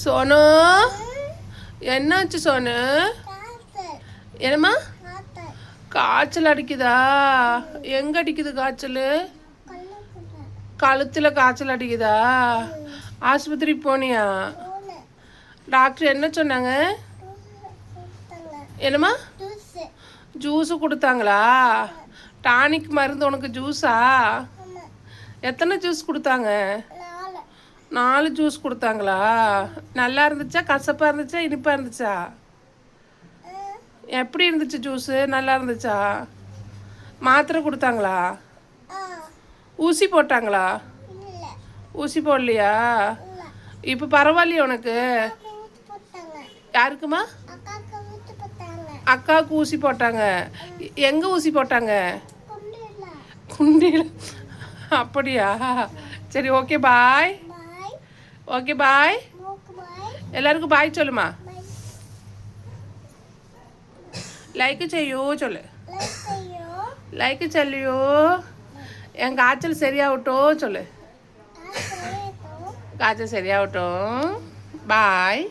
சோனு, என்னாச்சு சோனு? என்னம்மா? காய்ச்சல் அடிக்குதா? எங்க அடிக்குது காய்ச்சல்? கழுத்தில் காய்ச்சல் அடிக்குதா? ஆஸ்பத்திரிக்கு போனியா? டாக்டர் என்ன சொன்னாங்க? என்னம்மா? ஜூஸு கொடுத்தாங்களா? டானிக் மருந்து உனக்கு ஜூஸா? எத்தனை ஜூஸ் கொடுத்தாங்க? 4 ஜூஸ் கொடுத்தாங்களா? நல்லா இருந்துச்சா, கசப்பாக இருந்துச்சா, இனிப்பாக இருந்துச்சா? எப்படி இருந்துச்சு ஜூஸு? நல்லா இருந்துச்சா? மாத்திரை கொடுத்தாங்களா? ஊசி போட்டாங்களா? ஊசி போடலையா? இப்போ பரவாயில்லையா உனக்கு? யாருக்குமா? அக்காவுக்கு ஊசி போட்டாங்க. எங்கே ஊசி போட்டாங்க? குண்டியில். அப்படியா? சரி, ஓகே பாய். Okay bye. எல்லாருக்கும் பாய் சொல்லுமா. லைக் செய்யோ சொல்லு. லைக் சொல்லியோ. என் காய்ச்சல் சரியாகட்டும் சொல்லு. காய்ச்சல் சரியாகட்டும். பாய்.